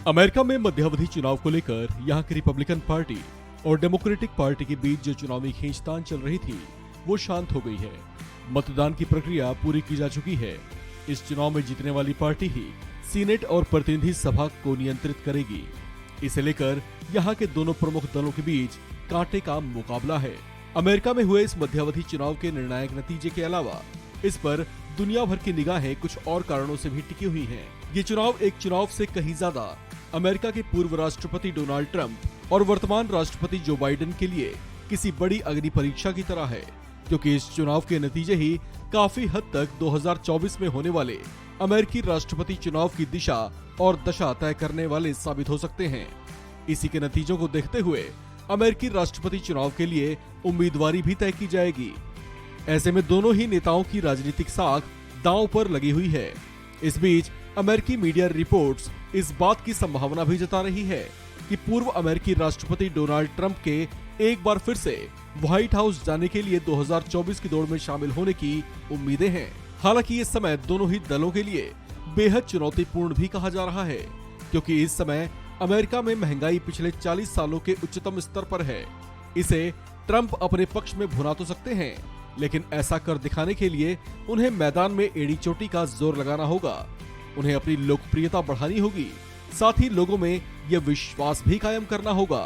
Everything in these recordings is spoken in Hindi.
अमेरिका में मध्यावधि चुनाव को लेकर यहाँ की रिपब्लिकन पार्टी और डेमोक्रेटिक पार्टी के बीच जो चुनावी खींचतान चल रही थी वो शांत हो गई है। मतदान की प्रक्रिया पूरी की जा चुकी है। इस चुनाव में जीतने वाली पार्टी ही सीनेट और प्रतिनिधि सभा को नियंत्रित करेगी। इसे लेकर यहाँ के दोनों प्रमुख दलों के बीच कांटे का मुकाबला है। अमेरिका में हुए इस मध्यावधि चुनाव के निर्णायक नतीजे के अलावा इस पर दुनिया भर की निगाहें कुछ और कारणों से भी टिकी हुई हैं। ये चुनाव एक चुनाव से कहीं ज्यादा अमेरिका के पूर्व राष्ट्रपति डोनाल्ड ट्रंप और वर्तमान राष्ट्रपति जो बाइडेन के लिए किसी बड़ी अग्नि परीक्षा की तरह है, क्योंकि इस चुनाव के नतीजे ही काफी हद तक 2024 में होने वाले अमेरिकी राष्ट्रपति चुनाव की दिशा और दशा तय करने वाले साबित हो सकते हैं। इसी के नतीजों को देखते हुए अमेरिकी राष्ट्रपति चुनाव के लिए उम्मीदवारी भी तय की जाएगी। ऐसे में दोनों ही नेताओं की राजनीतिक साख दांव पर लगी हुई है। इस बीच अमेरिकी मीडिया रिपोर्ट्स इस बात की संभावना भी जता रही है कि पूर्व अमेरिकी राष्ट्रपति डोनाल्ड ट्रंप के एक बार फिर से व्हाइट हाउस जाने के लिए 2024 की दौड़ में शामिल होने की उम्मीदें हैं। हालांकि ये समय दोनों ही दलों के लिए बेहद चुनौतीपूर्ण भी कहा जा रहा है, क्योंकि इस समय अमेरिका में महंगाई पिछले 40 सालों के उच्चतम स्तर पर है। इसे ट्रंप अपने पक्ष में भुना तो सकते हैं, लेकिन ऐसा कर दिखाने के लिए उन्हें मैदान में एड़ी चोटी का जोर लगाना होगा। उन्हें अपनी लोकप्रियता बढ़ानी होगी। साथ ही लोगों में यह विश्वास भी कायम करना होगा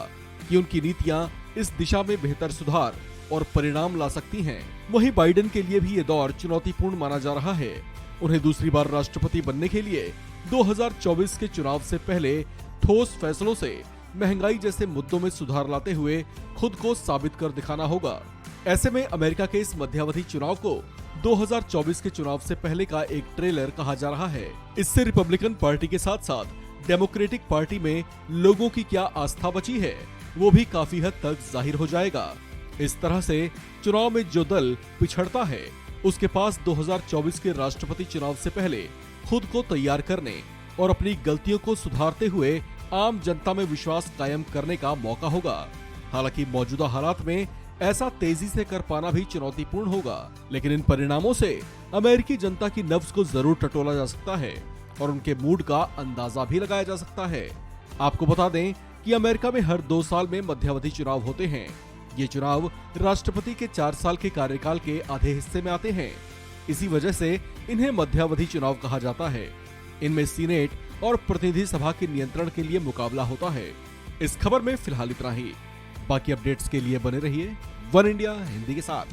कि उनकी नीतियां इस दिशा में बेहतर सुधार और परिणाम ला सकती हैं। वहीं बाइडेन के लिए भी ये दौर चुनौतीपूर्ण माना जा रहा है। उन्हें दूसरी बार राष्ट्रपति बनने के लिए 2024 के चुनाव से पहले ठोस फैसलों से महंगाई जैसे मुद्दों में सुधार लाते हुए खुद को साबित कर दिखाना होगा। ऐसे में अमेरिका के इस मध्यावधि चुनाव को 2024 के चुनाव से पहले का एक ट्रेलर कहा जा रहा है। इससे रिपब्लिकन पार्टी के साथ साथ डेमोक्रेटिक पार्टी में लोगों की क्या आस्था बची है वो भी काफी हद तक जाहिर हो जाएगा। इस तरह से चुनाव में जो दल पिछड़ता है उसके पास 2024 के राष्ट्रपति चुनाव से पहले खुद को तैयार करने और अपनी गलतियों को सुधारते हुए आम जनता में विश्वास कायम करने का मौका होगा। हालांकि मौजूदा हालात में ऐसा तेजी से कर पाना भी चुनौतीपूर्ण होगा, लेकिन इन परिणामों से अमेरिकी जनता की नब्ज को जरूर टटोला जा सकता है और उनके मूड का अंदाजा भी लगाया जा सकता है। आपको बता दें कि अमेरिका में हर 2 साल में मध्यावधि चुनाव होते हैं। ये चुनाव राष्ट्रपति के 4 साल के कार्यकाल के आधे हिस्से में आते हैं। इसी वजह से इन्हें मध्यावधि चुनाव कहा जाता है। इनमें सीनेट और प्रतिनिधि सभा के नियंत्रण के लिए मुकाबला होता है। इस खबर में फिलहाल इतना ही। बाकी अपडेट्स के लिए बने रहिए वन इंडिया हिंदी के साथ।